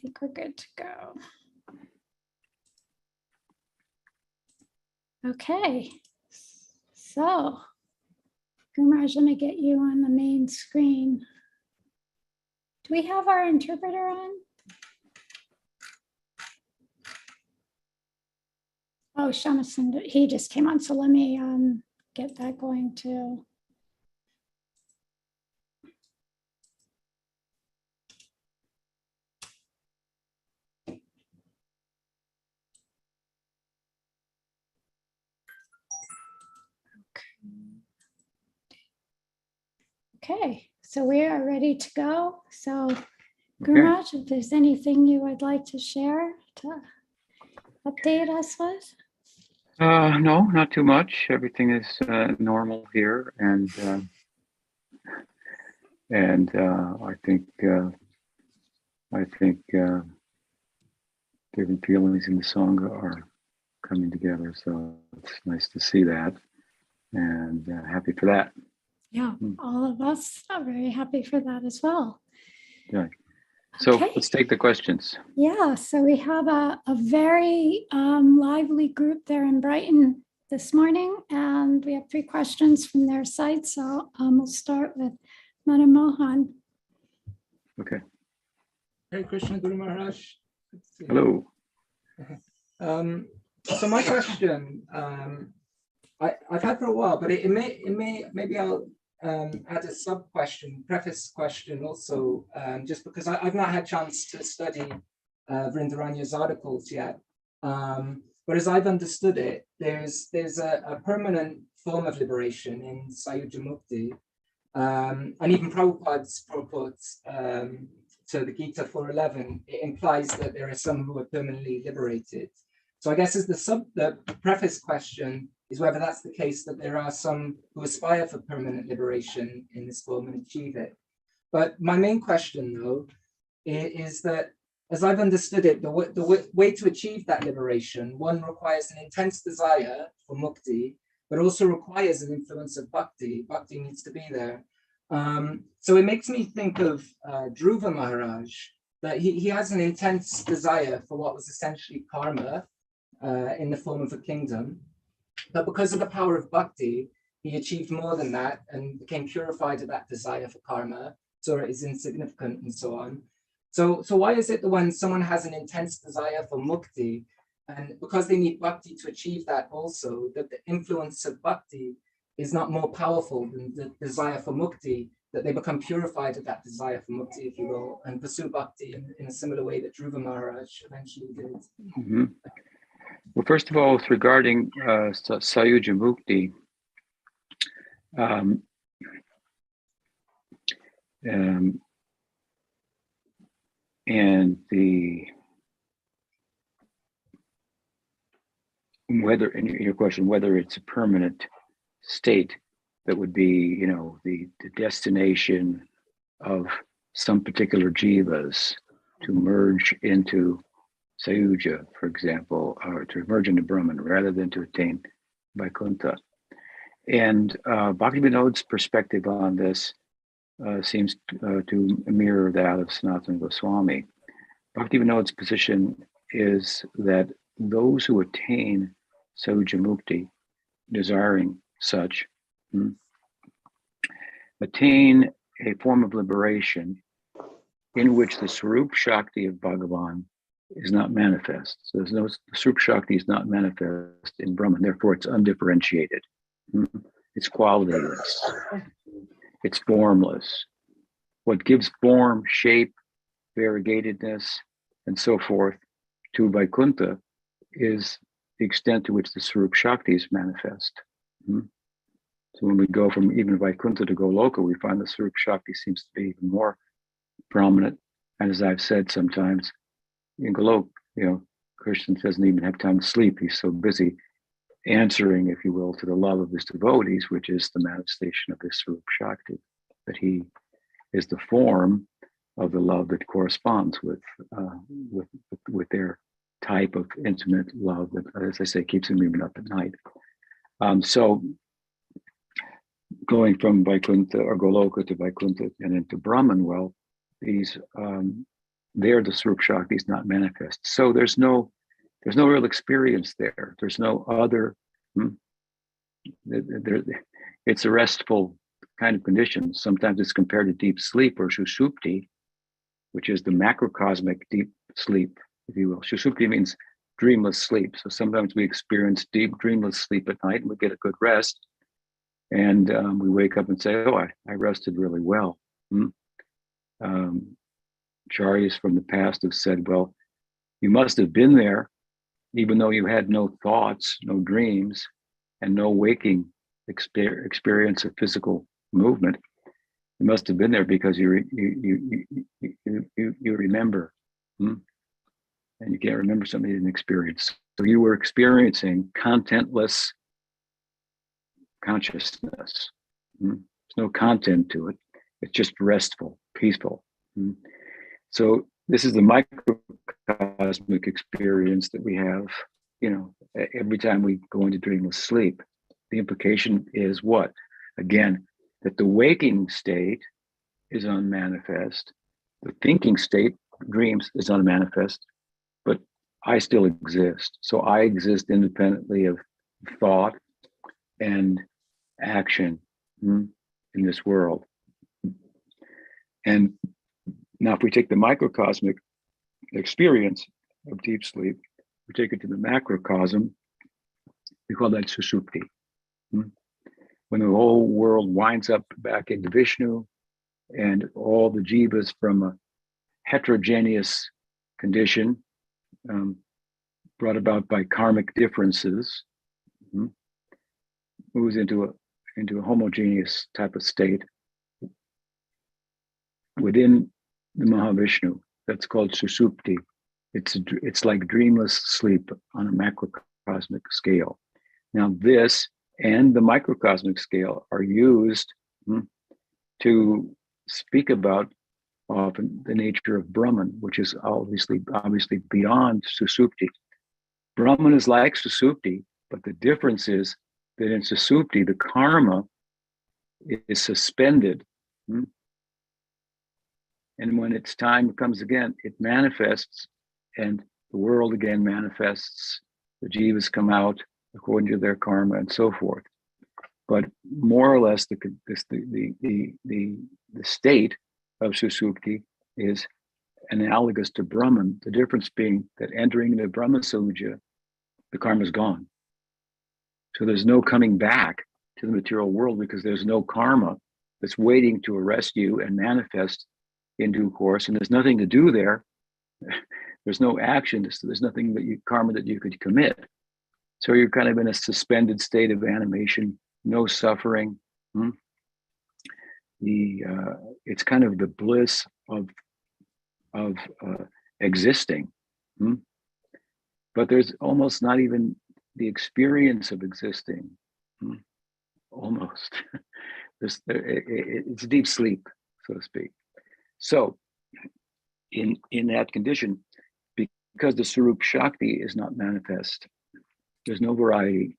think we're good to go. Okay, so Gumaraj, I'm going to get you on the main screen. Do we have our interpreter on? Oh, Shamasundar, he just came on, so let me get that going too. Okay, so we are ready to go. So Gumaraj, if there's anything you would like to share to update us with? No, not too much. Everything is normal here, and I think different feelings in the sangha are coming together. So it's nice to see that, and happy for that. Yeah, all of us are very happy for that as well. Yeah. So Okay. let's take the questions. Yeah, so we have a very lively group there in Brighton this morning, and we have 3 questions from their side. So we'll start with Mother Mohan. Okay. Hare Krishna, Guru Maharaj. Hello. So my question, I've had for a while, but maybe I'll add a sub question, preface question also, just because I've not had a chance to study Vrindaranya's articles yet. But as I've understood it, there's a permanent form of liberation in sayujya-mukti, and even Prabhupada's purports to the Gita 4:11, it implies that there are some who are permanently liberated. So I guess as the preface question is whether that's the case, that there are some who aspire for permanent liberation in this form and achieve it. But my main question, though, is that, as I've understood it, the way to achieve that liberation, one requires an intense desire for mukti, but also requires an influence of bhakti. Bhakti needs to be there. So it makes me think of Dhruva Maharaj, that he has an intense desire for what was essentially karma in the form of a kingdom. But because of the power of bhakti, he achieved more than that and became purified of that desire for karma, so it is insignificant and so on. So why is it that when someone has an intense desire for mukti, and because they need bhakti to achieve that also, that the influence of bhakti is not more powerful than the desire for mukti, that they become purified of that desire for mukti, if you will, and pursue bhakti in a similar way that Dhruva Maharaj eventually did? Mm-hmm. Well, first of all, with regarding sayujya-mukti, and whether, in your question, whether it's a permanent state that would be, the destination of some particular jivas to merge into sayujya, for example, or to merge into Brahman rather than to attain Vaikuntha. And Bhaktivinoda's perspective on this seems to mirror that of Sanatana Goswami. Bhaktivinoda's position is that those who attain sayujya-mukti, desiring such, attain a form of liberation in which the Swarup Shakti of Bhagavan is not manifest. So there's no, the Swarup Shakti is not manifest in Brahman, therefore it's undifferentiated. It's qualityless. It's formless. What gives form, shape, variegatedness, and so forth to Vaikuntha is the extent to which the Swarup Shakti is manifest. So when we go from even Vaikuntha to Goloka, we find the Swarup Shakti seems to be even more prominent. And as I've said sometimes, in Goloka, Krishna doesn't even have time to sleep. He's so busy answering, if you will, to the love of his devotees, which is the manifestation of his Swarup Shakti, that he is the form of the love that corresponds with their type of intimate love that, as I say, keeps him even up at night. So going from Vaikuntha or Goloka to Vaikuntha and into Brahman, well, these there the Swarup Shakti is not manifest. So there's no real experience there. There's no other, it's a restful kind of condition. Sometimes it's compared to deep sleep or sushupti, which is the macrocosmic deep sleep, if you will. Sushupti means dreamless sleep. So sometimes we experience deep dreamless sleep at night and we get a good rest. And we wake up and say, oh, I rested really well. Acharyas from the past have said, well, you must have been there, even though you had no thoughts, no dreams, and no waking experience of physical movement. You must have been there because you remember, and you can't remember something you didn't experience. So you were experiencing contentless consciousness. There's no content to it. It's just restful, peaceful. So this is the microcosmic experience that we have, every time we go into dreamless sleep. The implication is what? Again, that the waking state is unmanifest. The thinking state, dreams, is unmanifest, but I still exist. So I exist independently of thought and action in this world. And now if we take the microcosmic experience of deep sleep, we take it to the macrocosm, we call that sushupti. When the whole world winds up back into Vishnu and all the jivas from a heterogeneous condition brought about by karmic differences moves into a homogeneous type of state within the Mahavishnu. That's called sushupti. It's like dreamless sleep on a macrocosmic scale. Now this and the microcosmic scale are used to speak about often the nature of Brahman, which is obviously beyond sushupti. Brahman is like sushupti, but the difference is that in sushupti, the karma is suspended. And when its time comes again, it manifests and the world again manifests. The jivas come out according to their karma and so forth. But more or less, the state of sushupti is analogous to Brahman. The difference being that entering into Brahma sayujya, the karma is gone. So there's no coming back to the material world because there's no karma that's waiting to arrest you and manifest in due course. And there's nothing to do there. There's no action. There's nothing karma that you could commit. So you're kind of in a suspended state of animation, no suffering. It's kind of the bliss of existing. But there's almost not even the experience of existing. Almost. It's deep sleep, so to speak. So in that condition, because the Swarup Shakti is not manifest, there's no variety,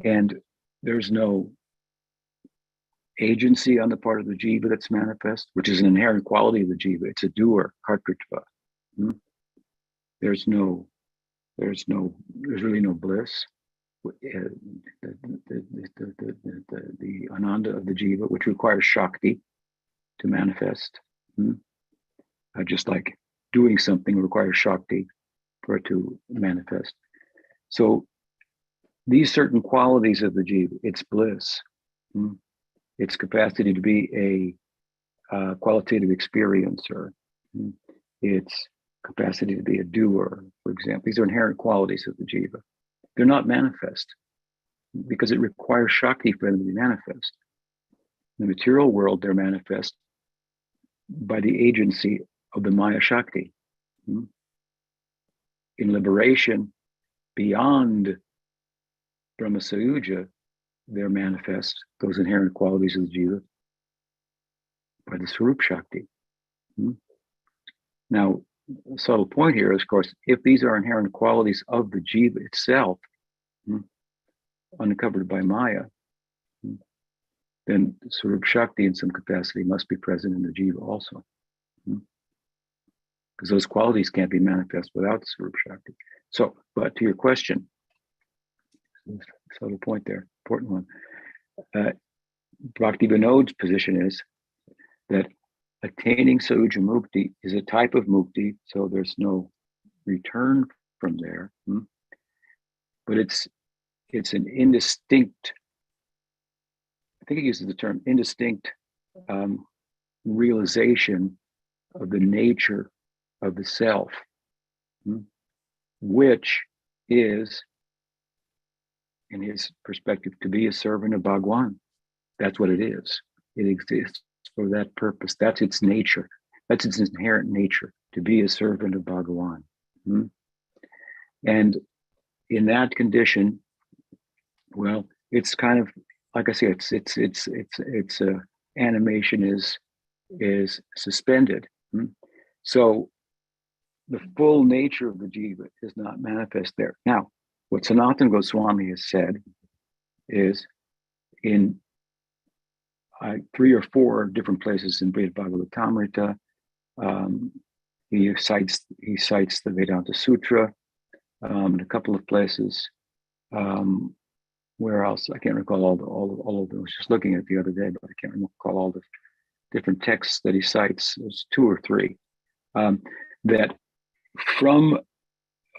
and there's no agency on the part of the jiva that's manifest, which is an inherent quality of the jiva. It's a doer, kartritva. There's really no bliss. The ananda of the jiva, which requires shakti to manifest. Just like doing something requires shakti for it to manifest. So these certain qualities of the jiva, its bliss, its capacity to be a qualitative experiencer, its capacity to be a doer, for example. These are inherent qualities of the jiva. They're not manifest because it requires shakti for them to be manifest. In the material world, they're manifest by the agency of the Maya Shakti. In liberation, beyond Brahma Sayujya, they're manifest, those inherent qualities of the jiva, by the Swarup Shakti. Now, a subtle point here is, of course, if these are inherent qualities of the jiva itself, uncovered by Maya, then Swarup Shakti in some capacity must be present in the jiva also. because those qualities can't be manifest without Swarup Shakti. So, but to your question, subtle point there, important one. Bhakti Vinod's position is that attaining sayujya-mukti is a type of mukti, so there's no return from there. But it's an indistinct, I think he uses the term indistinct realization of the nature of the self, which is, in his perspective, to be a servant of Bhagwan. That's what it is. It exists for that purpose. That's its nature. That's its inherent nature, to be a servant of Bhagwan. And in that condition, well, it's kind of, like I say, it's animation is suspended. So the full nature of the jiva is not manifest there. Now, what Sanatana Goswami has said is in 3 or 4 different places in Brihad Bhagavatamrita, he cites the Vedanta Sutra in a couple of places. Where else? I can't recall all of them. I was just looking at it the other day, but I can't recall all the different texts that he cites. There's 2 or 3 that from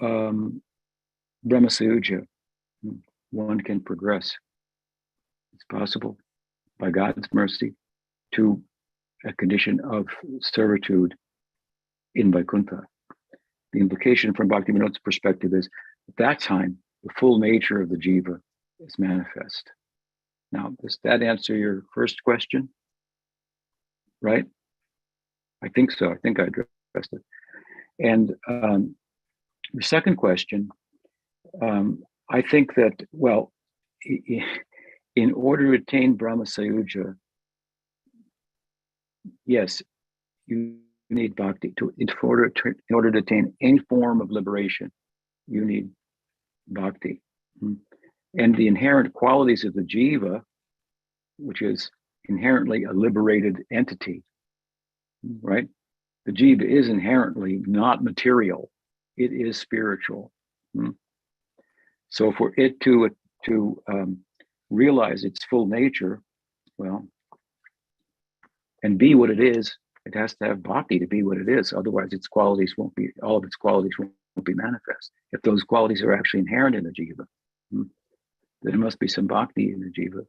Brahma Sayujya, one can progress. It's possible by God's mercy to a condition of servitude in Vaikuntha. The implication from Bhakti Vinod's perspective is at that time, the full nature of the jiva is manifest. Now, does that answer your first question? Right? I think so. I think I addressed it. And the second question, I think that, well, in order to attain Brahma Sayujya, yes, you need bhakti. In order to attain any form of liberation, you need bhakti. And the inherent qualities of the jiva, which is inherently a liberated entity, right? The jiva is inherently not material. It is spiritual. So for it to realize its full nature, well, and be what it is, it has to have bhakti to be what it is. Otherwise, all of its qualities won't be manifest. If those qualities are actually inherent in the jiva, then there must be some bhakti in the jiva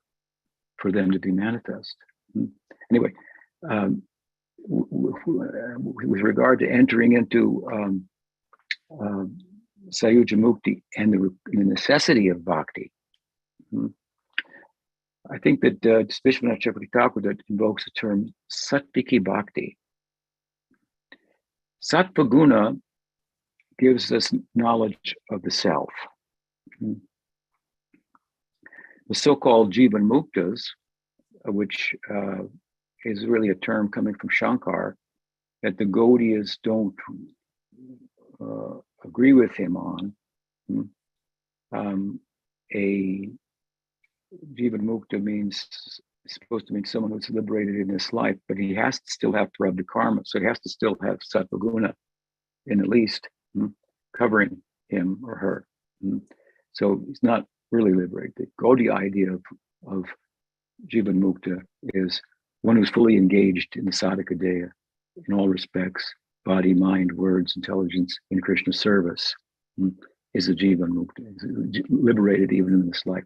for them to be manifest. Anyway, with regard to entering into sayujya-mukti and the necessity of bhakti, I think that Vishwanath Chakravarti Thakur that invokes the term sattviki bhakti. Sattva guna gives us knowledge of the self. The so-called jivan muktas, which is really a term coming from Shankar, that the Gaudiyas don't agree with him on. A jivan mukta is supposed to mean someone who's liberated in this life, but he has to still have prarabdha karma, so he has to still have sattva guna in at least covering him or her. So he's not really liberated. The Gaudiya idea of jivan mukta is one who's fully engaged in the sadhaka deya in all respects, body, mind, words, intelligence, in Krishna service, is a jivan mukta, is liberated even in this life.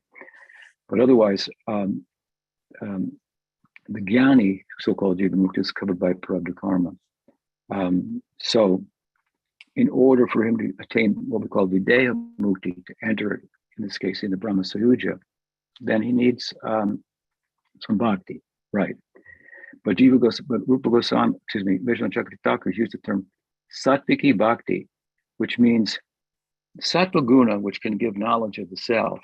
But otherwise, the jnani, so-called jivan mukta, is covered by prarabdha karma. So in order for him to attain what we call videha mukti, to enter, in this case, in the Brahma Sayujya, then he needs some bhakti, right? But Rupa Goswami, Vishwanath Chakravarti Thakur used the term sattviki bhakti, which means sattva guna, which can give knowledge of the self,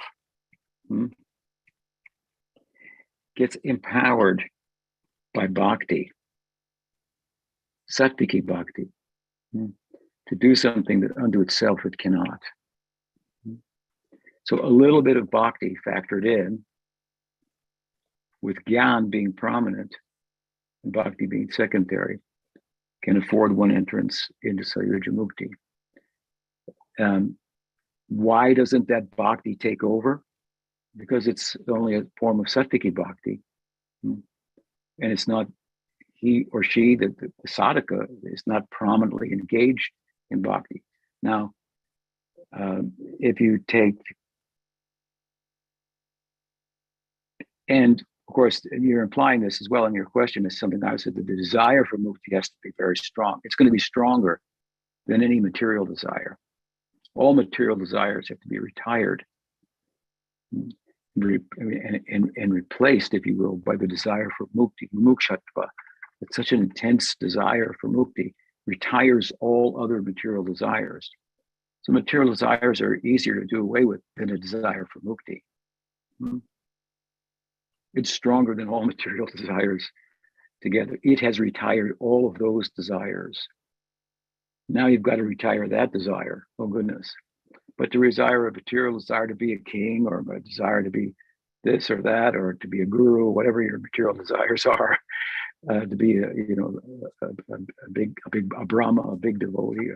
gets empowered by bhakti, sattviki bhakti, to do something that unto itself it cannot. So a little bit of bhakti factored in, with gyan being prominent and bhakti being secondary, can afford one entrance into sayujya-mukti. Why doesn't that bhakti take over? Because it's only a form of sattvic bhakti. And it's not he or she, the sadhaka, is not prominently engaged in bhakti. Now, if you take, and of course, you're implying this as well in your question, is something I said, that the desire for mukti has to be very strong. It's going to be stronger than any material desire. All material desires have to be retired and replaced, if you will, by the desire for mukti, mumukshatva. It's such an intense desire for mukti, retires all other material desires. So material desires are easier to do away with than a desire for mukti. It's stronger than all material desires together. It has retired all of those desires. Now you've got to retire that desire. Oh goodness. But the desire, a material desire to be a king, or a desire to be this or that, or to be a guru, whatever your material desires are, to be a Brahma, a big devotee,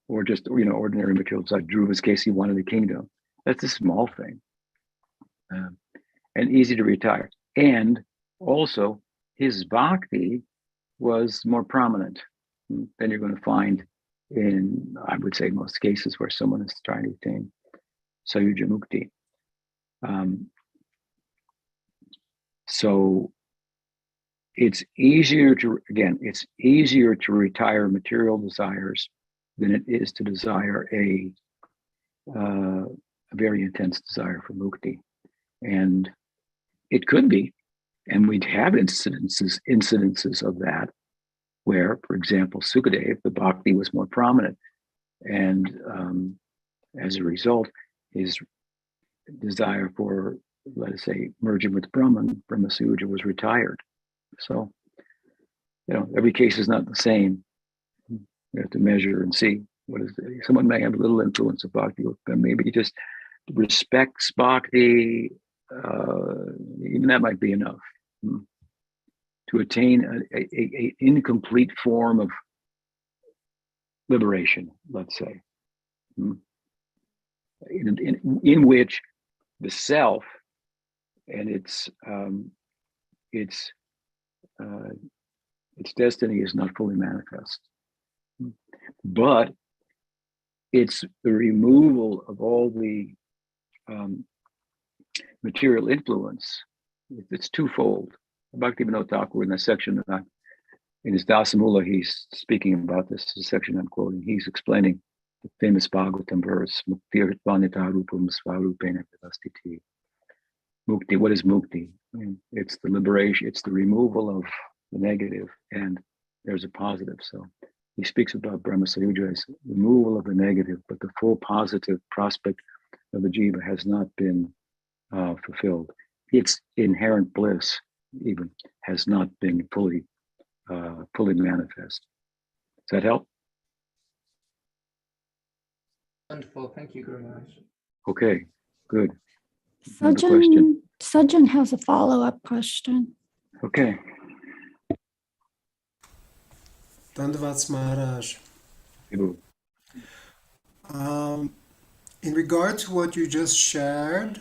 or just ordinary material desire. Dhruva's case, he wanted the kingdom. That's a small thing, and easy to retire. And also, his bhakti was more prominent than you're going to find in, I would say, most cases where someone is trying to attain sayujya-mukti. So it's easier to retire material desires than it is to desire a very intense desire for mukti. And it could be, and we'd have incidences of that, where, for example, Sukadeva, the bhakti was more prominent. And as a result, his desire for, let us say, merging with Brahman, Brahma Suyuja, was retired. So, every case is not the same. You have to measure and see what is it. Someone may have a little influence of bhakti, but maybe just respects bhakti, even that might be enough to attain a incomplete form of liberation, let's say, in which the self and its destiny is not fully manifest, but it's the removal of all the material influence. It's twofold. Bhaktivinoda Thakur, in the section in his Dasamula, he's speaking about this section I'm quoting. He's explaining the famous Bhagavatam verse, Mukti Vanita Rupam Svarupena Vedastiti. Mukti, what is mukti? It's the liberation, it's the removal of the negative, and there's a positive. So he speaks about Brahma Sayujya as removal of the negative, but the full positive prospect of the jiva has not been fulfilled. Its inherent bliss even has not been fully manifest. Does that help? Wonderful. Thank you, Guru Maharaj. Okay, good. Another question? Sajjan has a follow-up question. Okay. Dandavats Maharaj. Ibu. In regard to what you just shared,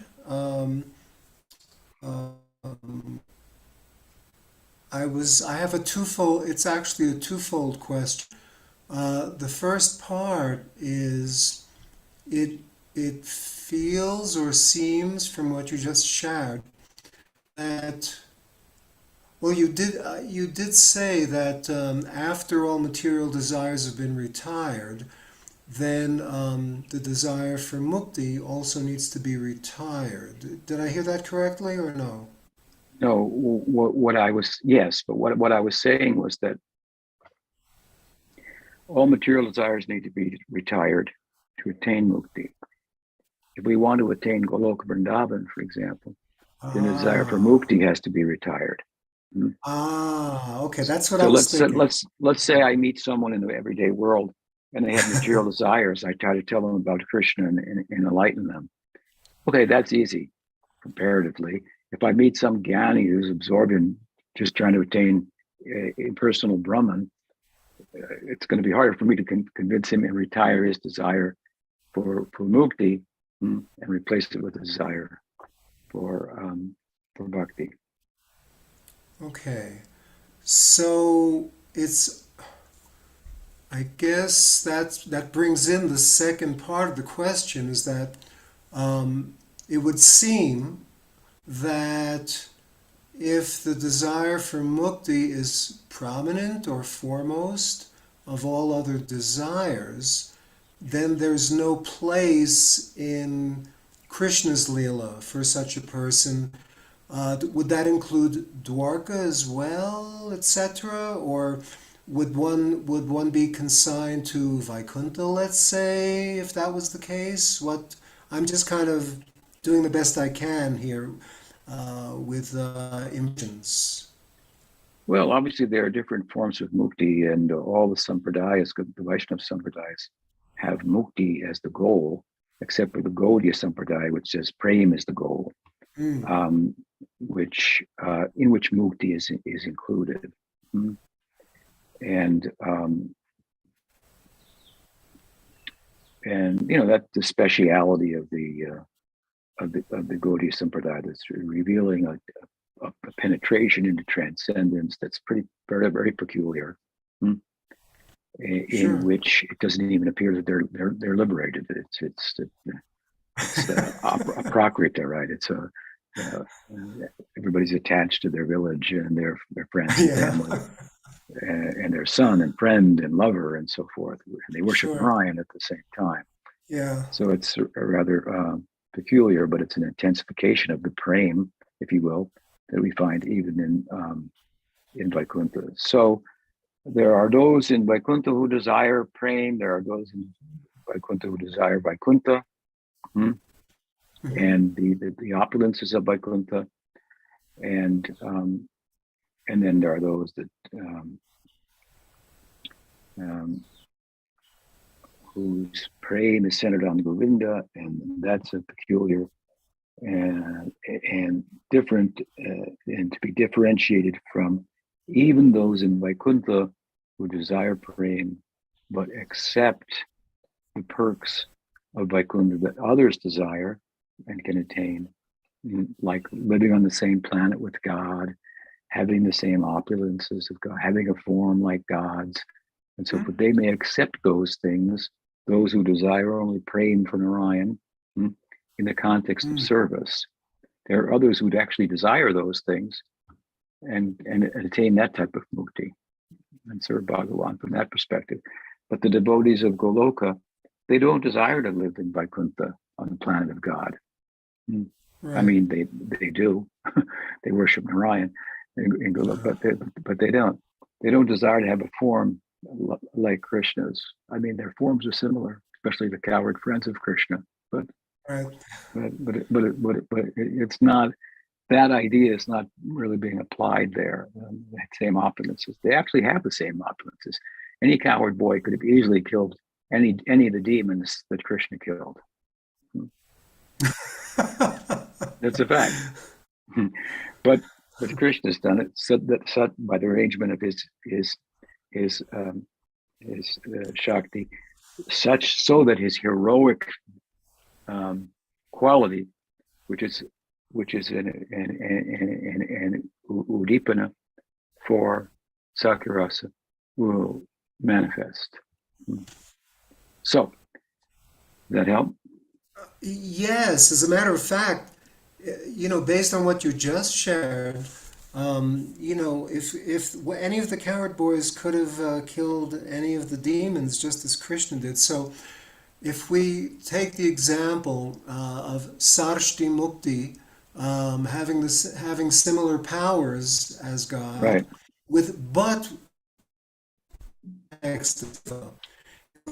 I have it's actually a twofold question. The first part is, it feels or seems from what you just shared that, well, you did say that after all material desires have been retired, then the desire for mukti also needs to be retired. Did I hear that correctly or no? No, what I was saying was that all material desires need to be retired to attain mukti. If we want to attain Goloka Vrindavan, for example, then the desire for mukti has to be retired. Okay, that's what So I was thinking. let's say I meet someone in the everyday world and they have material desires. I try to tell them about Krishna and enlighten them. Okay, that's easy comparatively. If I meet some jnani who's absorbed in just trying to attain impersonal Brahman, it's going to be harder for me to convince him and retire his desire for mukti and replace it with a desire for bhakti. Okay. So it's, I guess that brings in the second part of the question, is that it would seem that if the desire for mukti is prominent or foremost of all other desires, then there's no place in Krishna-lila for such a person. Would that include Dwaraka as well, etc.? Or would one be consigned to Vaikuntha, let's say, if that was the case? I'm just kind of doing the best I can here with impressions. Well, obviously there are different forms of mukti, and all the sampradayas, the Vaishnava sampradayas, have mukti as the goal, except for the Gaudiya sampradaya, which says prem is the goal, in which mukti is included. And that's the speciality of the Gaudiya sampradaya, that's revealing a penetration into transcendence that's very, very peculiar, in which it doesn't even appear that they're liberated. It's aprakrita, right? It's everybody's attached to their village and their friends and family, and their son and friend and lover and so forth, and they worship Narayan at the same time. Yeah. So it's a rather peculiar, but it's an intensification of the prem, if you will, that we find even in Vaikuntha. So there are those in Vaikuntha who desire prem. There are those in Vaikuntha who desire Vaikuntha, and the opulences of Vaikuntha, and then there are those that whose prem is centered on Govinda, and that's a peculiar and different, and to be differentiated from even those in Vaikuntha who desire prem but accept the perks of Vaikuntha that others desire and can attain, like living on the same planet with God, having the same opulences of God, having a form like God's, and so forth. They may accept those things, those who desire only prem for Narayan, in the context of service. There are others who'd actually desire those things and attain that type of mukti and serve Bhagavan from that perspective. But the devotees of Goloka, they don't desire to live in Vaikuntha on the planet of God. Right. I mean, they do. They worship Narayan in Goloka, but they don't. They don't desire to have a form like Krishna's. I mean, their forms are similar, especially the coward friends of Krishna. But it's not, that idea is not really being applied there. The same opulences. They actually have the same opulences. Any coward boy could have easily killed any of the demons that Krishna killed. That's a fact. But Krishna's done it by the arrangement of his Shakti, such so that his heroic quality, which is an udipana for Sakirasa, will manifest. So, does that help? Yes, as a matter of fact, based on what you just shared, if any of the coward boys could have killed any of the demons just as Krishna did. So if we take the example of Sarshti Mukti, having similar powers as God, right, but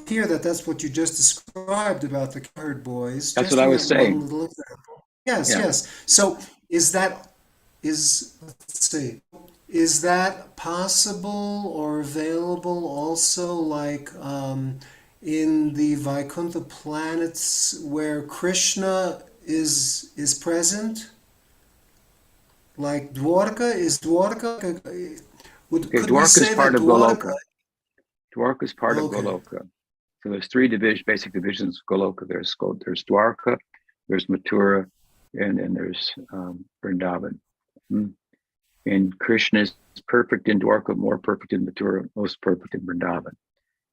here that's what you just described about the coward boys. That's what I was saying. One little example. Yes. So is that possible or available also, like in the Vaikuntha planets where Krishna is present? Like Dwaraka, is Dwaraka, Okay, could we Dwaraka is say that part of Dwaraka? Goloka. Dwaraka is part of Okay, Goloka. So there's three basic divisions of Goloka. There's Dwaraka, there's Mathura, and then there's Vrindavan. Mm. And Krishna is perfect in Dwaraka, more perfect in Mathura, most perfect in Vrindavan.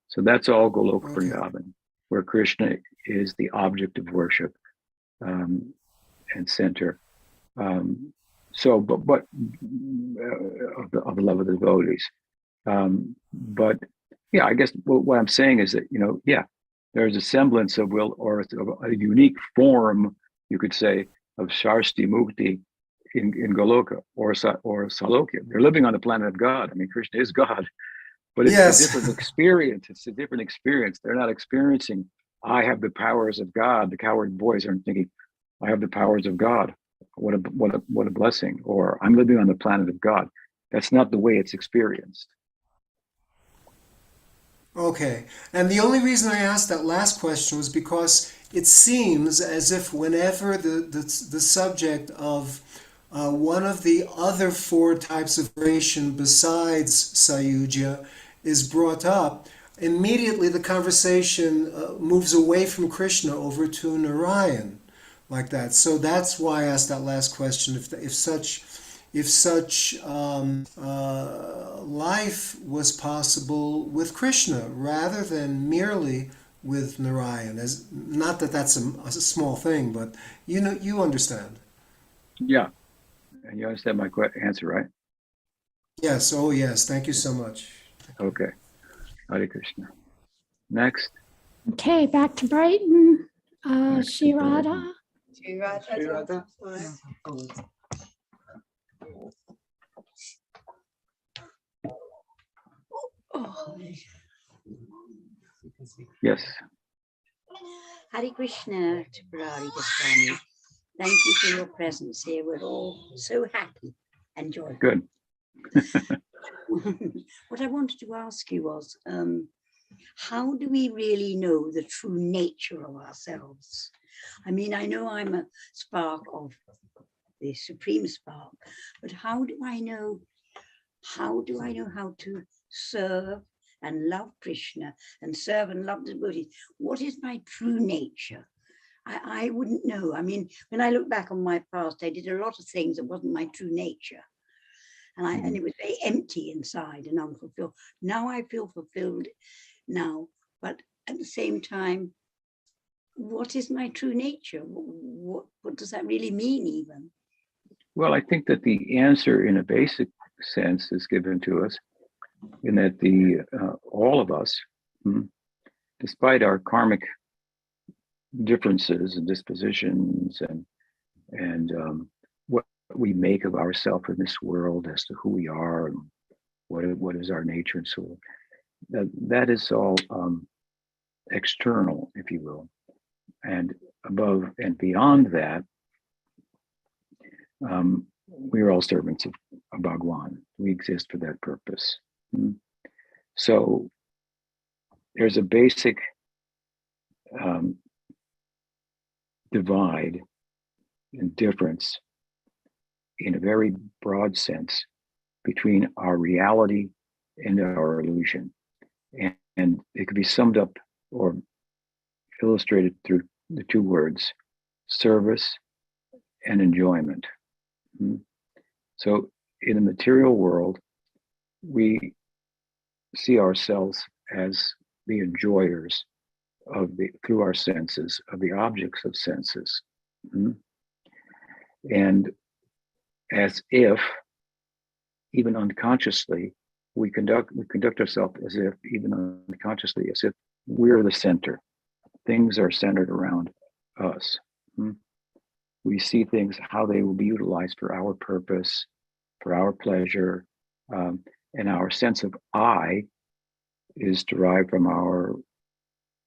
So that's all Goloka okay, Vrindavan, where Krishna is the object of worship and center. So, but of the love of the devotees. But yeah, I guess what I'm saying is that, yeah, there's a semblance of a unique form, you could say, of sayujya-mukti in Goloka or Salokya. They're living on the planet of God. I mean, Krishna is God, but it's a yes, different experience. It's a different experience. They're not experiencing, I have the powers of God. The coward boys aren't thinking, I have the powers of God. What a blessing. Or I'm living on the planet of God. That's not the way it's experienced. okay. And the only reason I asked that last question was because it seems as if whenever the subject of one of the other four types of liberation besides sayujya is brought up, immediately the conversation moves away from Krishna over to Narayan, like that. So that's why I asked that last question. If such life was possible with Krishna rather than merely with Narayan, as not that that's a small thing, but you understand. Yeah. And you understand my answer, right? Yes. Oh, yes. Thank you so much. Okay. Hare Krishna. Next. Okay, back to Brighton. Next to Brighton. Shirada. Shirada. Yes. Hare Krishna, Tripurari Swami. Thank you for your presence here. We're all so happy and joyful. Good. What I wanted to ask you was, how do we really know the true nature of ourselves? I mean, I know I'm a spark of the supreme spark, but how do I know how to serve and love Krishna and serve and love the devotees? What is my true nature? I wouldn't know. I mean, when I look back on my past, I did a lot of things that wasn't my true nature. And it was very empty inside and unfulfilled. Now I feel fulfilled now, but at the same time, what is my true nature? What does that really mean even? Well, I think that the answer in a basic sense is given to us in that all of us, despite our karmic differences and dispositions and what we make of ourselves in this world as to who we are and what is our nature and so on, that is all external, if you will. And above and beyond that, we are all servants of Bhagwan. We exist for that purpose. So there's a basic divide and difference in a very broad sense between our reality and our illusion. And it could be summed up or illustrated through the two words, service and enjoyment. So in the material world, we see ourselves as the enjoyers through our senses of the objects of senses. And as if, even unconsciously, we conduct ourselves as if, even unconsciously, as if we're the center. Things are centered around us. We see things, how they will be utilized for our purpose, for our pleasure, and our sense of I is derived from our,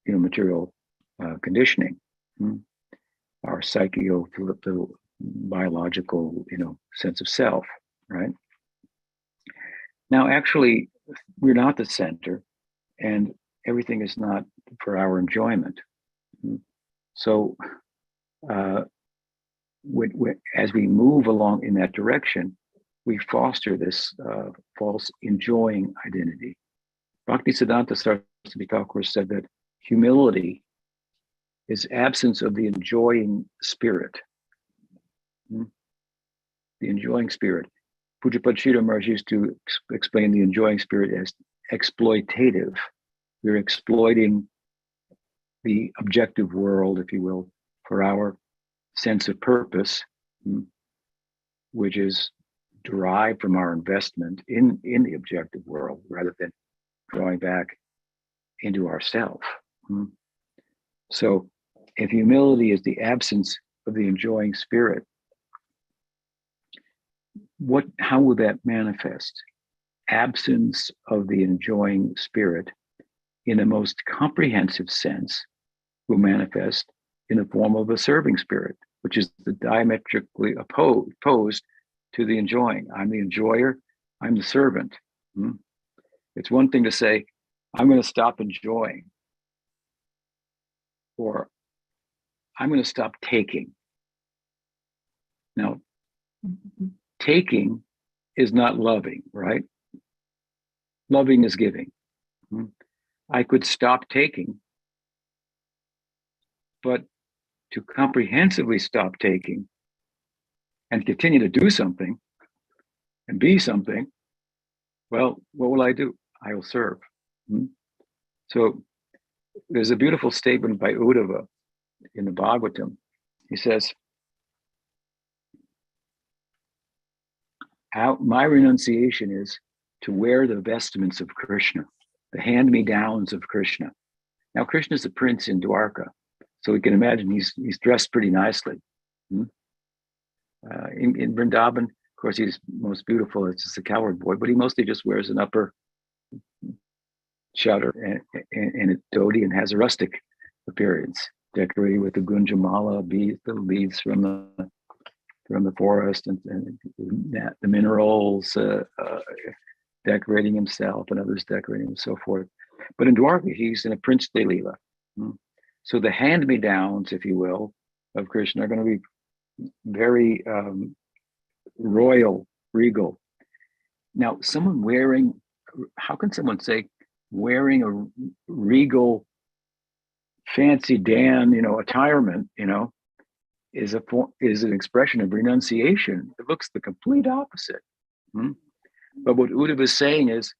material conditioning, our biological, sense of self, right? Now, actually, we're not the center, and everything is not for our enjoyment. So as we move along in that direction, we foster this false enjoying identity. Bhaktisiddhanta Saraswati Thakur said that humility is absence of the enjoying spirit. The enjoying spirit. Pujapad Sridhar Maharaj used to explain the enjoying spirit as exploitative. We're exploiting the objective world, if you will, for our sense of purpose, which is derived from our investment in the objective world, rather than drawing back into ourself. So if humility is the absence of the enjoying spirit, how will that manifest? Absence of the enjoying spirit in the most comprehensive sense will manifest in the form of a serving spirit, which is the diametrically opposed to the enjoying. I'm the enjoyer, I'm the servant. It's one thing to say, I'm going to stop enjoying, or I'm going to stop taking. Now, taking is not loving, right? Loving is giving. I could stop taking, but to comprehensively stop taking and continue to do something and be something, well, what will I do? I will serve. So there's a beautiful statement by Uddhava in the Bhagavatam. He says, my renunciation is to wear the vestments of Krishna, the hand-me-downs of Krishna. Now, Krishna is a prince in Dwaraka, so we can imagine he's dressed pretty nicely. In Vrindavan, of course, he's most beautiful. It's just a cowherd boy, but he mostly just wears an upper chadar and a dhoti and has a rustic appearance, decorated with the gunjamala beads, little beads from the forest and the minerals, decorating himself and others decorating and so forth. But in Dwaraka, he's in a princely lila. So the hand-me-downs, if you will, of Krishna are going to be very royal, regal. Now, how can someone say wearing a regal, fancy Dan, attirement, is an expression of renunciation? It looks the complete opposite. But what Uddhava is saying is,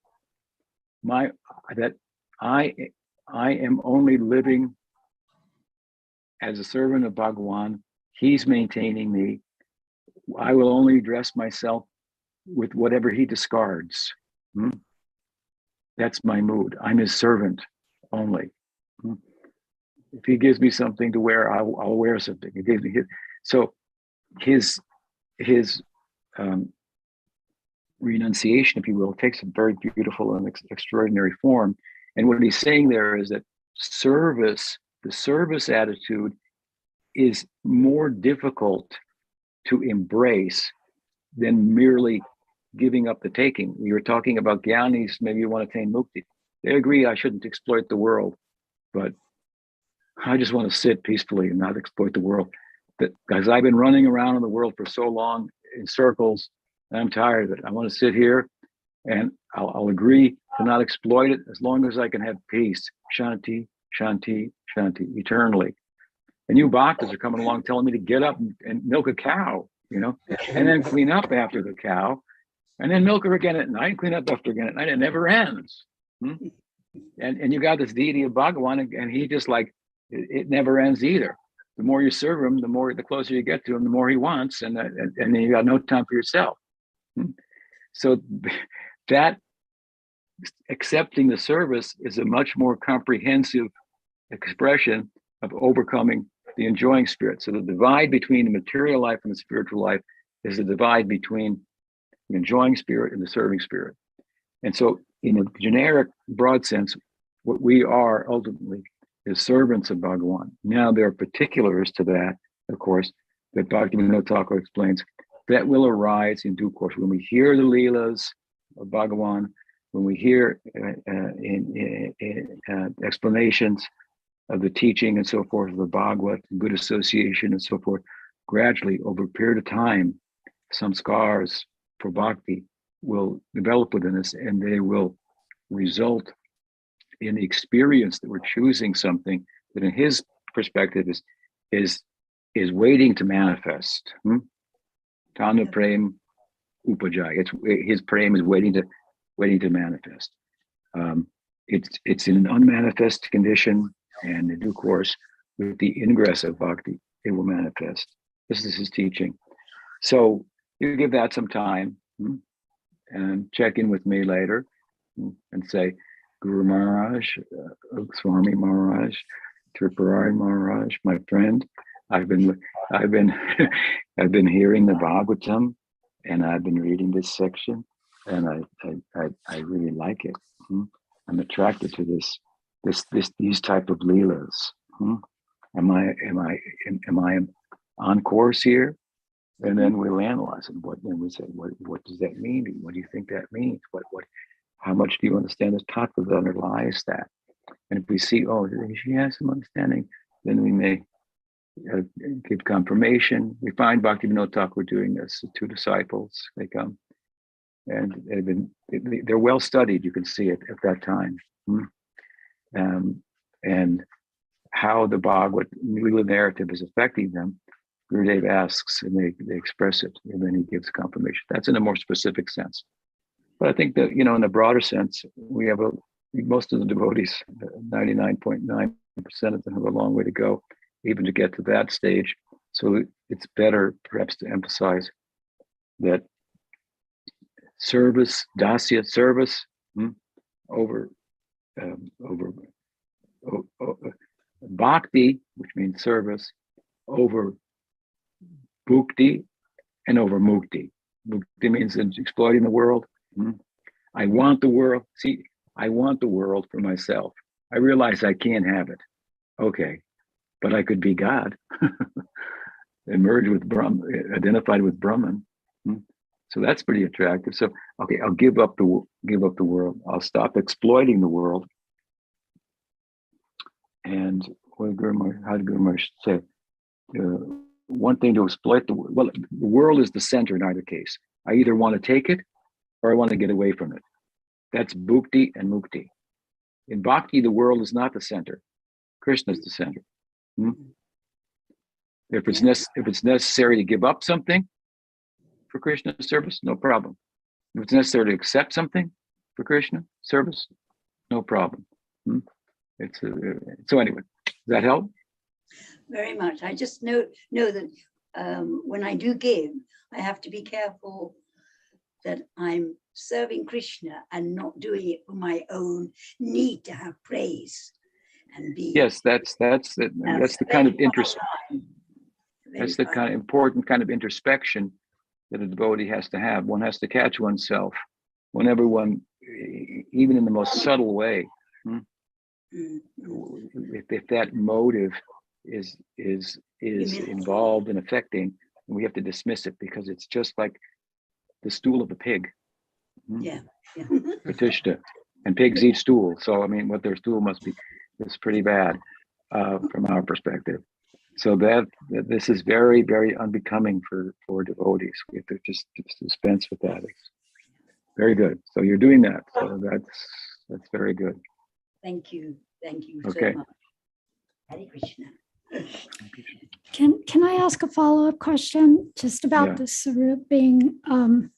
that I am only living as a servant of Bhagawan. He's maintaining me. I will only dress myself with whatever he discards. That's my mood. I'm his servant only. If he gives me something to wear, I'll wear something. He gives me his renunciation, if you will, takes a very beautiful and extraordinary form. And what he's saying there is that the service attitude is more difficult to embrace than merely giving up the taking. We were talking about jnanis, maybe you want to attain mukti. They agree I shouldn't exploit the world, but I just want to sit peacefully and not exploit the world. Because I've been running around in the world for so long in circles, and I'm tired of it. I want to sit here and I'll agree to not exploit it as long as I can have peace. Shanti, shanti, shanti, eternally. And you bhaktas are coming along telling me to get up and milk a cow, and then clean up after the cow, and then milk her again at night, clean up after again at night. It never ends. And you got this deity of Bhagawan, and he just it never ends either. The more you serve him, the closer you get to him, the more he wants, and then you got no time for yourself. So that accepting the service is a much more comprehensive expression of overcoming the enjoying spirit. So the divide between the material life and the spiritual life is the divide between the enjoying spirit and the serving spirit. And so in a generic, broad sense, what we are ultimately is servants of Bhagawan. Now there are particulars to that, of course, that Bhaktivinoda Thakur explains, that will arise in due course. When we hear the Leelas of Bhagawan, when we hear explanations of the teaching and so forth of the Bhagavad, good association and so forth, gradually, over a period of time, some scars for bhakti will develop within us, and they will result in the experience that we're choosing something that, in his perspective, is waiting to manifest. Tana prem upajay. His prem is waiting to manifest. It's in an unmanifest condition, and in due course, with the ingress of bhakti, it will manifest. This is his teaching. So you give that some time, and check in with me later, and say, Guru Maharaj, Swami Maharaj, Tripurari Maharaj, my friend, I've been I've been hearing the Bhagavatam, and I've been reading this section, and I really like it. I'm attracted to these type of leelas. Am I on course here? And then we'll analyze it. Then we say, what does that mean? What do you think that means? How much do you understand the tattva that underlies that? And if we see, she has some understanding, then we may give confirmation. We find Bhaktivinoda Thakur doing this. 2 disciples, they come, and they're well studied. You can see it at that time, and how the Bhagavad Lila narrative is affecting them. Gurudev asks, and they express it, and then he gives confirmation. That's in a more specific sense. But I think that, in a broader sense, we have most of the devotees, 99.9% of them have a long way to go, even to get to that stage. So it's better perhaps to emphasize that service, dasya, service, over bhakti, which means service, over bhukti, and over mukti. Mukti means exploiting the world. I want the world. See, I want the world for myself. I realize I can't have it. Okay, but I could be God, emerge with Brahman, identified with Brahman. So that's pretty attractive. So, okay, I'll give up the world. I'll stop exploiting the world. And how did Guru Maharaj say? One thing to exploit the world is the center in either case. I either want to take it or I want to get away from it. That's bhukti and mukti. In bhakti, the world is not the center. Krishna is the center. If it's necessary to give up something for Krishna's service, no problem. If it's necessary to accept something for Krishna service, no problem. So anyway, does that help? Very much. I just know that when I do give, I have to be careful that I'm serving Krishna and not doing it for my own need to have praise and be. Yes, that's the kind of interest. That's the kind of important kind of introspection that a devotee has to have. One has to catch oneself whenever one, even in the most subtle way, if that motive is involved in affecting, we have to dismiss it because it's just like the stool of a pig. Pratishta. And pigs eat stool. So, I mean, what their stool must be is pretty bad from our perspective. So this is very, very unbecoming for devotees. We have to just dispense with that. It's very good. So you're doing that. So that's very good. Thank you. Thank you Okay. so much. Hare Krishna. Can I ask a follow-up question just about the Sarup being,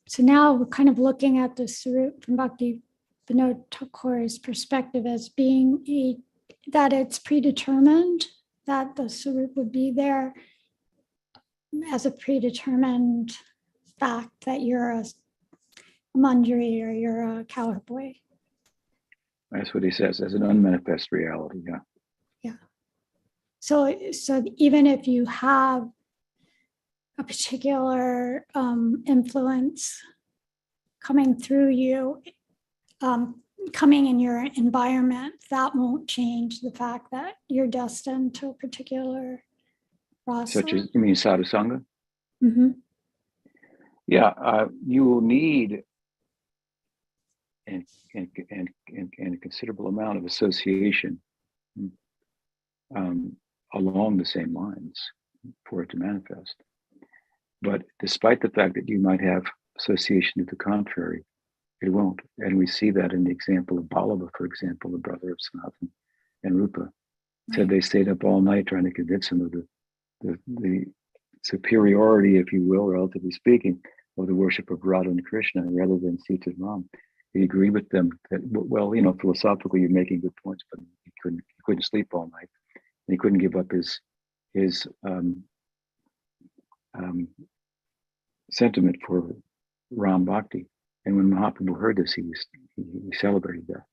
so now we're kind of looking at the Sarup from Bhaktivinoda Thakur's perspective as being that it's predetermined, that the Sarup would be there as a predetermined fact that you're a manjari or you're a cowboy. That's what he says, as an unmanifest reality. Yeah. So even if you have a particular influence coming through you, coming in your environment, that won't change the fact that you're destined to a particular rasa. Such as, you mean sadhu sangha? Mm-hmm. Yeah, you will need and a considerable amount of association along the same lines for it to manifest. But despite the fact that you might have association to the contrary, it won't. And we see that in the example of Ballava, for example, the brother of Sanatana and Rupa. Said they stayed up all night trying to convince him of the superiority, if you will, relatively speaking, of the worship of Radha and Krishna rather than Sita and Ram. He agreed with them that, well, philosophically you're making good points, but he couldn't sleep all night. And he couldn't give up his sentiment for Ram Bhakti. And when Mahaprabhu heard this, he celebrated that.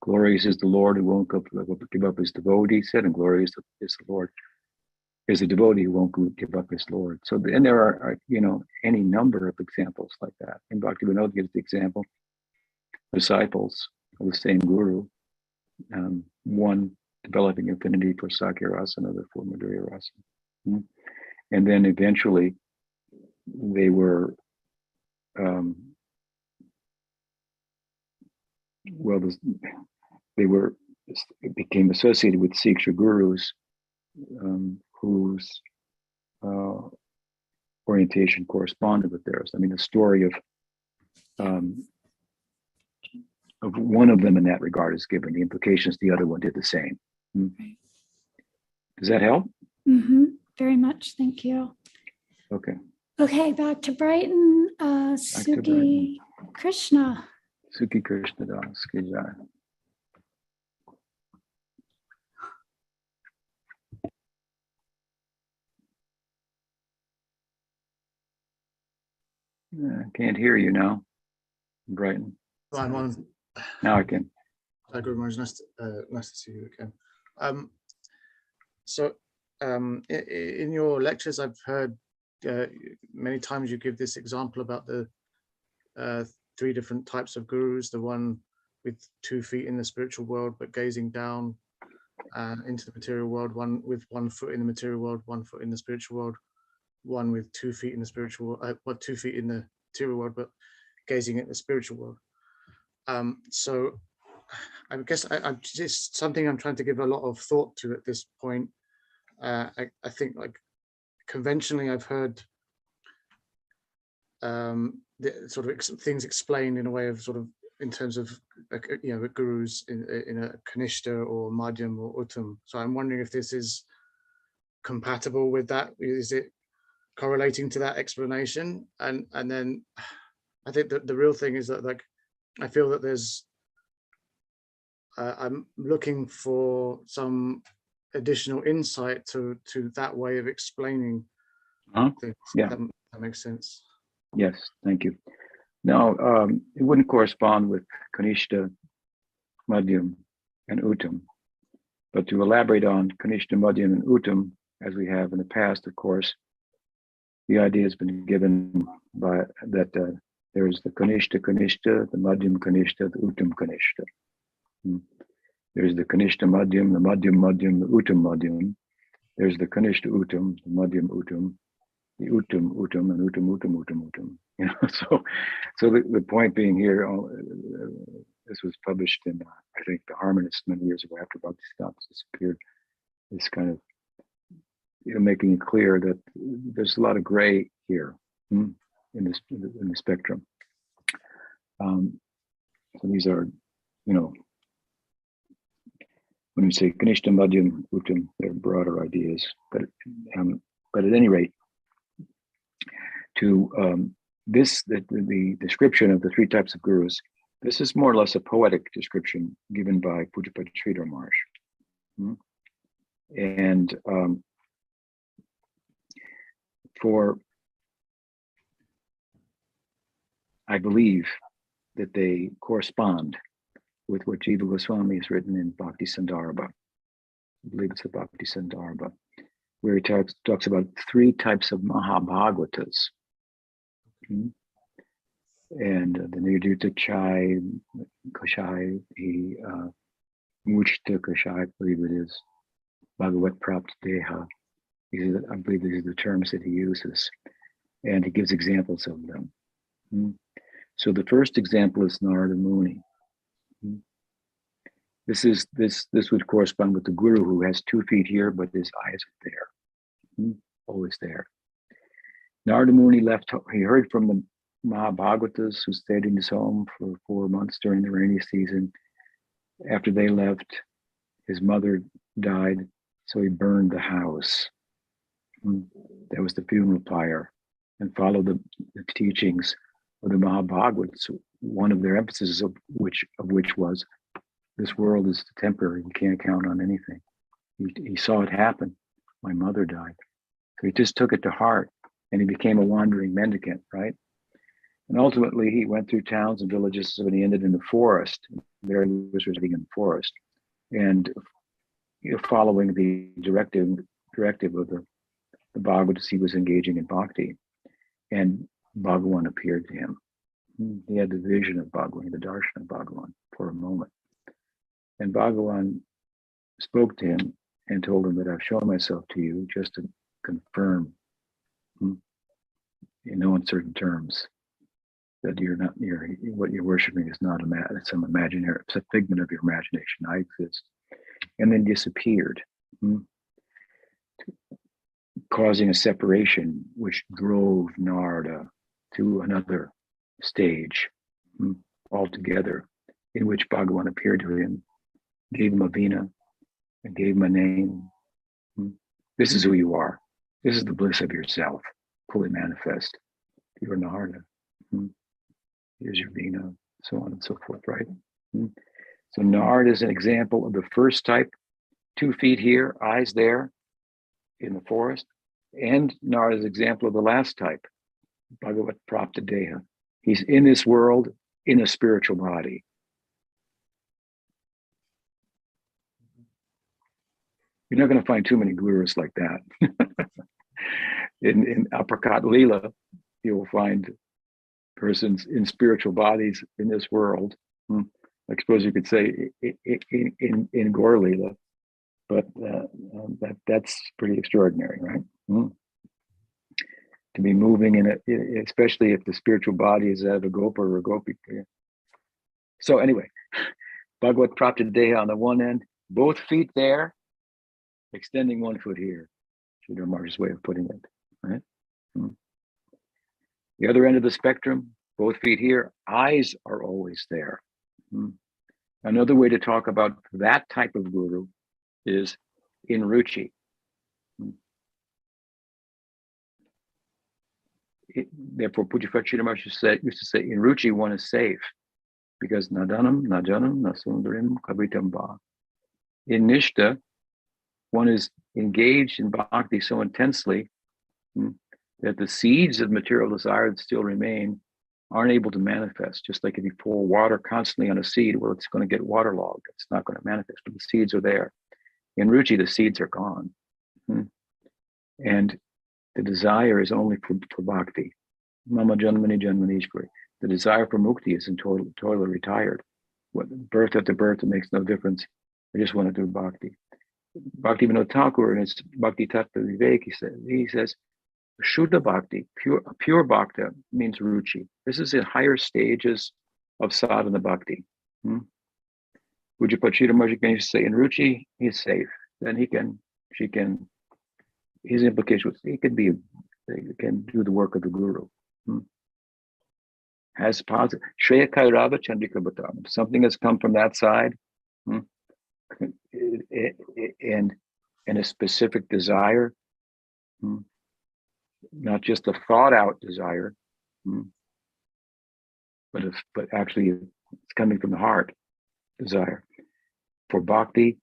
Glorious is the Lord who won't give up his devotee, he said, and glorious is the Lord, is a devotee who won't give up his Lord. So, and there are any number of examples like that. And Bhaktivinoda gives the example, disciples of the same guru, one developing affinity for Sakya Rasa, another for Madhurya Rasa. And then eventually they were, became associated with Siksha gurus whose orientation corresponded with theirs. I mean, the story of one of them in that regard is given. The implications the other one did the same. Does that help? Very much, thank you. Okay. Okay, back to Brighton. Suki Krishna. Suki Krishna Das. I can't hear you now, Brighton. Now I can. Hi, Guru Maharaj. Nice to see you again. In your lectures, I've heard many times you give this example about the 3 different types of gurus, the one with 2 feet in the spiritual world but gazing down into the material world, one with 1 foot in the material world, 1 foot in the spiritual world, one with 2 feet in the spiritual world, 2 feet in the material world but gazing at the spiritual world. So I guess I'm just something I'm trying to give a lot of thought to at this point. I think, like, conventionally I've heard the sort of things explained in a way of sort of in terms of gurus in a kanishta or madhyam or uttam. So I'm wondering if this is compatible with that. Is it correlating to that explanation? And then I think that the real thing is that, like, I feel that there's I'm looking for some additional insight to that way of explaining things. Yeah, that makes sense. Yes, thank you. No, it wouldn't correspond with Kanishta, Madhyam, and Uttam. But to elaborate on Kanishta, Madhyam, and Uttam, as we have in the past, of course, the idea has been given by that there is the Kanishta, the Madhyam Kanishta, the Uttam Kanishta. There's the Kanishta Madhyam, the Madhyam, the Uttam Madhyam. There's the Kanishta Uttam, the Madhyam Uttam, the Uttam Uttam, and Uttam. So the point being here, this was published in I think the Harmonist many years ago after Bhakti disappeared. This kind of making it clear that there's a lot of gray here in the spectrum. So these are, when we say Kanishta, Madhyam, Uttam, they're broader ideas. But at any rate, to the description of the 3 types of gurus, this is more or less a poetic description given by Pujapad Sridhar Maharaj. And I believe that they correspond with what Jiva Goswami has written in Bhakti Sandarbha. I believe it's the Bhakti Sandarbha, where he talks about 3 types of Mahabhagavatas. And the Nirjuta Kashai, the Mujta Kashai, I believe it is, Bhagavat Prapt Deha. I believe these are the terms that he uses. And he gives examples of them. So the first example is Narada Muni. This would correspond with the guru who has 2 feet here, but his eyes are there, always there. Narada Muni left, he heard from the Mahabhagavatas who stayed in his home for 4 months during the rainy season. After they left, his mother died, so he burned the house. That was the funeral pyre, and followed the teachings of the Mahabhagavats, one of their emphases of which was, this world is temporary, you can't count on anything. He saw it happen. My mother died. So he just took it to heart, and he became a wandering mendicant, right? And ultimately, he went through towns and villages, and he ended in the forest. There he was residing in the forest, and following the directive of the Bhagavatas, he was engaging in bhakti, and Bhagavan appeared to him. He had the vision of Bhagavan, the darshan of Bhagavan for a moment. And Bhagavan spoke to him and told him that I've shown myself to you just to confirm in no uncertain terms that what you're worshiping is not some imaginary, it's a figment of your imagination. I exist. And then disappeared, causing a separation which drove Narada to another stage altogether, in which Bhagavan appeared to him, gave him a vina, and gave him a name. This is who you are. This is the bliss of yourself, fully manifest. You're Narada. Here's your vina, so on and so forth, right? So Narada is an example of the first type, 2 feet here, eyes there in the forest. And Narada is an example of the last type, Bhagavat Prapta Deha. He's in this world in a spiritual body. You're not going to find too many gurus like that. in Apricot Lila, you'll find persons in spiritual bodies in this world. I suppose you could say in Gaur Lila, but that's pretty extraordinary, right? To be moving in it, especially if the spiritual body is that of a gopa or a gopi. So anyway, Bhagavat Prapta Deha on the one end, both feet there, extending 1 foot here. Sridhar Maharaj's way of putting it, right? The other end of the spectrum, both feet here, eyes are always there. Another way to talk about that type of guru is in ruchi. Therefore, Pujapad Sridhar Maharaj used to say, in ruchi one is safe, because nadanam, najanam, nasundarim, kavitam ba. In nishta, one is engaged in bhakti so intensely that the seeds of material desire that still remain aren't able to manifest. Just like if you pour water constantly on a seed, well, it's going to get waterlogged. It's not going to manifest, but the seeds are there. In ruchi, the seeds are gone. And the desire is only for bhakti. Mama janmani janmanishvari. The desire for mukti is totally retired. Birth after birth, it makes no difference. I just want to do bhakti. Bhakti Vinod Thakur in his Bhakti Tattva Vivek, he says, Shuddha Bhakti, pure Bhakti means ruchi. This is in higher stages of sadhana bhakti. Pujapad Sridhar Maharaj used to say, in ruchi, he's safe. Then his implication was he can do the work of the guru. Has positive Shreya Kairava Chandrika Bhatam. Something has come from that side, and a specific desire, not just a thought out desire, but actually it's coming from the heart desire for bhakti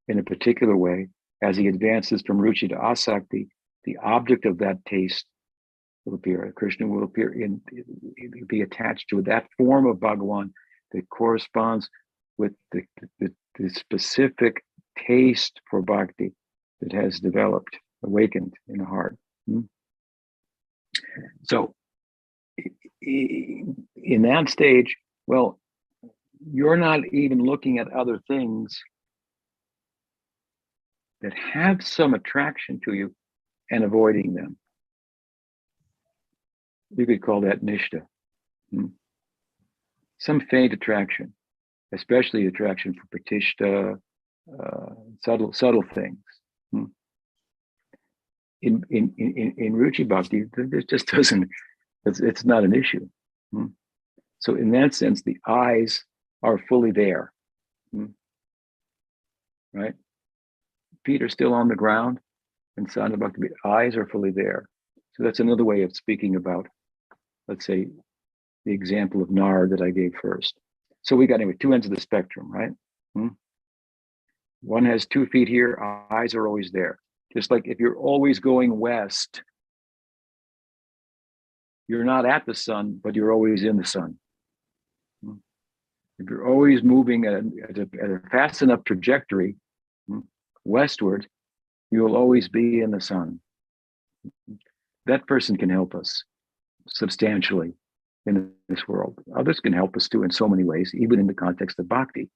in a particular way. As he advances from ruchi to asakti, the object of that taste will appear. Krishna will appear be attached to that form of Bhagavan that corresponds with the specific taste for bhakti that has developed, awakened in the heart. So in that stage, well, you're not even looking at other things that have some attraction to you and avoiding them. You could call that nishta. Some faint attraction, especially attraction for pratishta, subtle things. in Ruchi Bhakti, it just doesn't, it's not an issue. So in that sense, the eyes are fully there, right? Feet are still on the ground, and sadhana bhakti, eyes are fully there. So that's another way of speaking about, let's say, the example of Nard that I gave first. So we got anyway, two ends of the spectrum, right? One has 2 feet here, eyes are always there. Just like if you're always going west, you're not at the sun, but you're always in the sun. If you're always moving at a fast enough trajectory westward, you'll always be in the sun. That person can help us substantially in this world. Others can help us too in so many ways, even in the context of bhakti.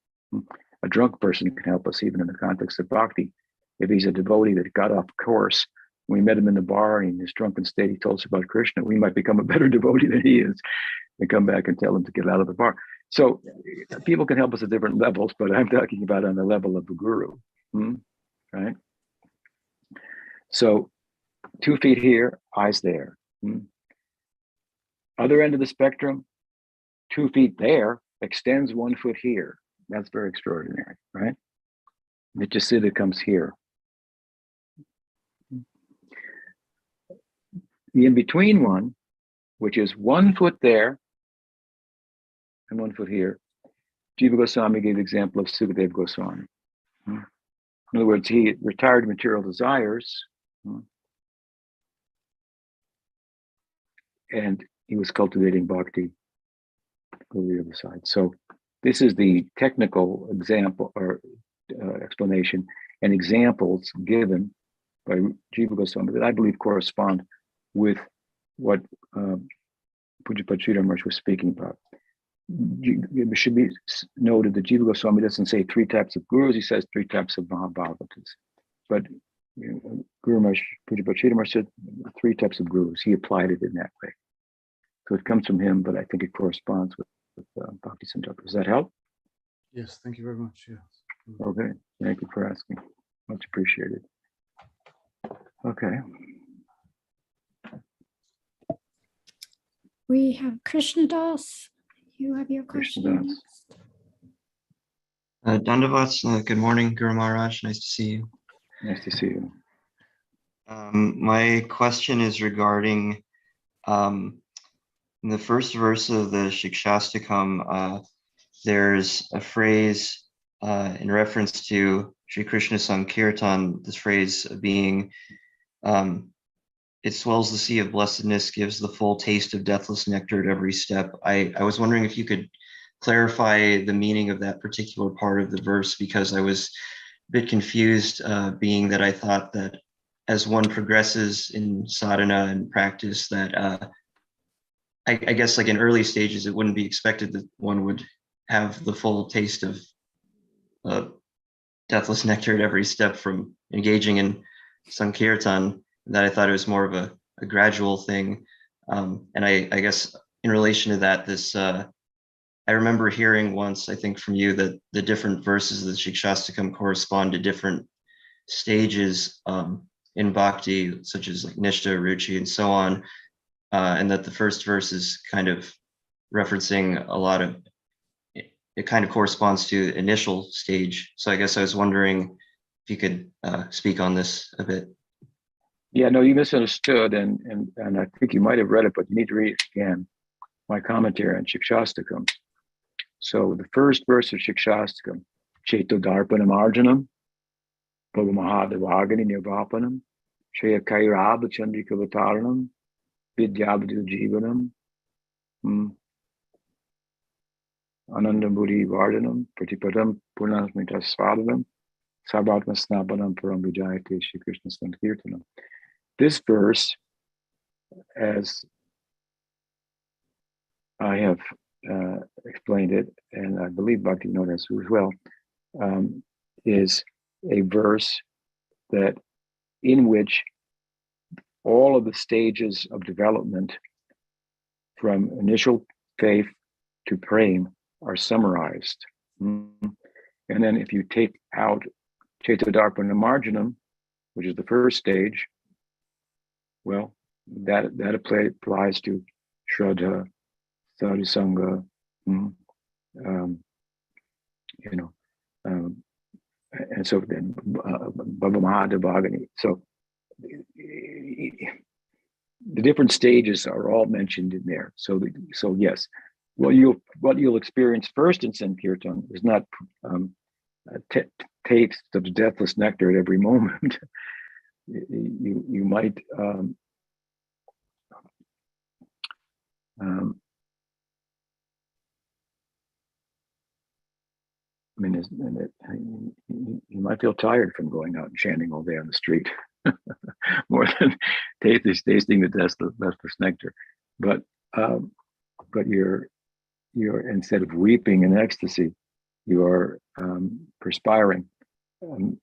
A drunk person can help us even in the context of bhakti. If he's a devotee that got off course, we met him in the bar and in his drunken state, he told us about Krishna, we might become a better devotee than he is and come back and tell him to get out of the bar. So people can help us at different levels, but I'm talking about on the level of the guru, right? So 2 feet here, eyes there. Other end of the spectrum, 2 feet there, extends 1 foot here. That's very extraordinary, right? Nityasiddha comes here. The in-between one, which is 1 foot there and 1 foot here, Jiva Goswami gave the example of Sukadeva Goswami. In other words, he retired material desires, and he was cultivating bhakti over the other side. So this is the technical example or explanation and examples given by Jiva Goswami that I believe correspond with what Pujapad Sridhar Maharaj was speaking about. It should be noted that Jiva Goswami doesn't say 3 types of gurus, he says 3 types of Mahabhagatas. But Guru Maharaj, Pujapad Sridhar Maharaj said 3 types of gurus. He applied it in that way. So it comes from him, but I think it corresponds with Bhakti Sandhya. Does that help? Yes, thank you very much. Yeah. Okay, thank you for asking. Much appreciated. Okay. We have Krishnadas. You have your question Krishnadas. next. Dandavats, good morning, Guru Maharaj. Nice to see you. Nice to see you. My question is regarding in the first verse of the Siksastakam, there's a phrase in reference to Sri Krishna Sankirtan, this phrase being, it swells the sea of blessedness, gives the full taste of deathless nectar at every step. I was wondering if you could clarify the meaning of that particular part of the verse, because I was a bit confused, being that I thought that as one progresses in sadhana and practice, that I guess like in early stages, it wouldn't be expected that one would have the full taste of deathless nectar at every step from engaging in Sankirtan, that I thought it was more of a gradual thing. And I guess in relation to that, this, I remember hearing once, I think from you, that the different verses of the Siksastakam correspond to different stages in bhakti, such as like Nishta, Ruchi, and so on. And that the first verse is kind of referencing a lot of, it kind of corresponds to initial stage. So I guess I was wondering if you could speak on this a bit. Yeah, no, you misunderstood, and I think you might have read it, but you need to read it again. My commentary on Siksastakam. So the first verse of Siksastakam, Cheto Darpanam Arjanam, Bhavamahadavagani Nirvapanam, Shreya Kairabha Chandrika Vataranam, Vidyabhadu Jivanam, Anandambudi Vardhanam, Pratipadam Purnasmita Svadanam, Sarvatma Snapanam Param Vijayate Shri Krishna Sankirtanam. This verse, as I have explained it, and I believe Bhakti noticed as well, is a verse that in which all of the stages of development from initial faith to prema are summarized. And then if you take out Chetodarpana Marjanam, which is the first stage, Well, that applies to Shraddha, Sadhusanga, you know, and so then Bhava Mahadevagani. So the different stages are all mentioned in there. So yes, what you'll experience first in Sankirtan is not a taste of the deathless nectar at every moment. You might I mean, you might feel tired from going out and chanting all day on the street, more than tasting the deathless nectar. But you're instead of weeping in ecstasy, you're perspiring,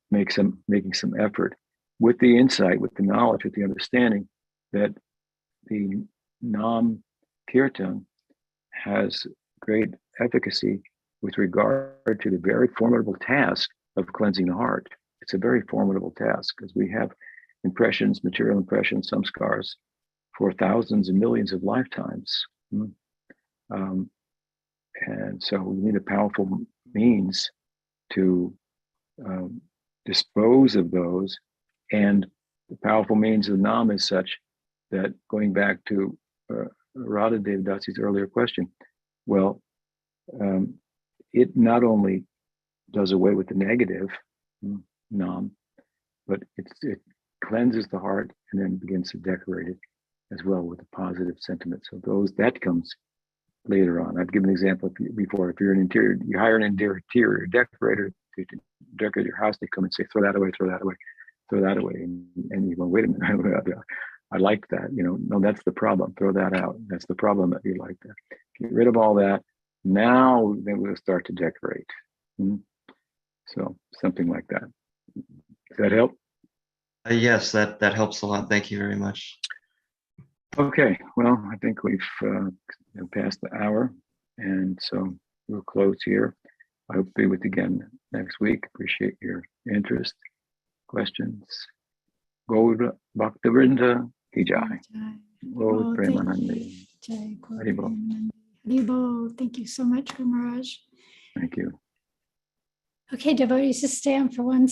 making some effort with the insight, with the knowledge, with the understanding that the Nam Kirtan has great efficacy with regard to the very formidable task of cleansing the heart. It's a very formidable task because we have impressions, material impressions, some scars for thousands and millions of lifetimes. And so we need a powerful means to dispose of those. And the powerful means of Nam is such that, going back to Radha Devdasi's earlier question, well, it not only does away with the negative Nam, but it cleanses the heart and then begins to decorate it as well with a positive sentiment. So that comes later on. I've given an example before. If you're you hire an interior decorator to decorate your house, they come and say, throw that away, throw that away, throw that away. And you go, wait a minute, I like that. No, that's the problem. Throw that out. That's the problem, that you like that. Get rid of all that. Now then we'll start to decorate. So something like that. Does that help? Yes, that helps a lot. Thank you very much. Okay, well, I think we've passed the hour, and so we'll close here. I hope to be with you again next week. Appreciate your interest, questions. Gaura Bhaktivinoda Ki Jai. Gaura Premanandi. Haribol. Haribol. Thank you so much, Guru Maharaj. Thank you. Okay, devotees, just stand for 1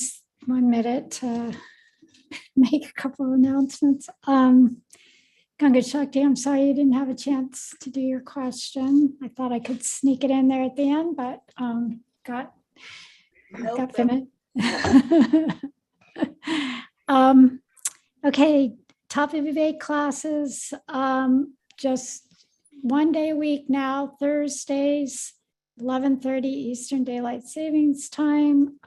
minute to make a couple of announcements. Ganga Shakti, I'm sorry you didn't have a chance to do your question. I thought I could sneak it in there at the end, but got finished. Okay, Tattva Vivek classes, just 1 day a week now, Thursdays, 11:30 Eastern Daylight Savings Time.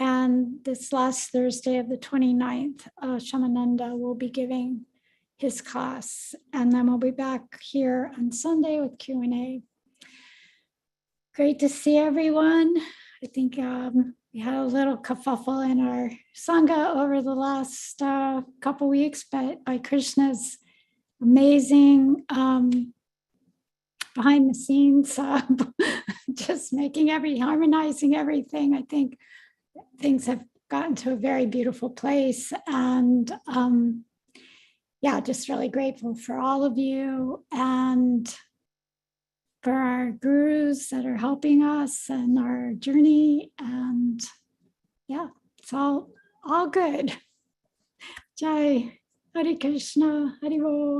And this last Thursday of the 29th, Shamananda will be giving his class. And then we'll be back here on Sunday with Q&A. Great to see everyone. I think we had a little kerfuffle in our Sangha over the last couple weeks, but by Krishna's amazing behind the scenes, just harmonizing everything. I think things have gotten to a very beautiful place, and just really grateful for all of you and for our gurus that are helping us and our journey, and it's all good. Jai Hare Krishna, Hare Bol.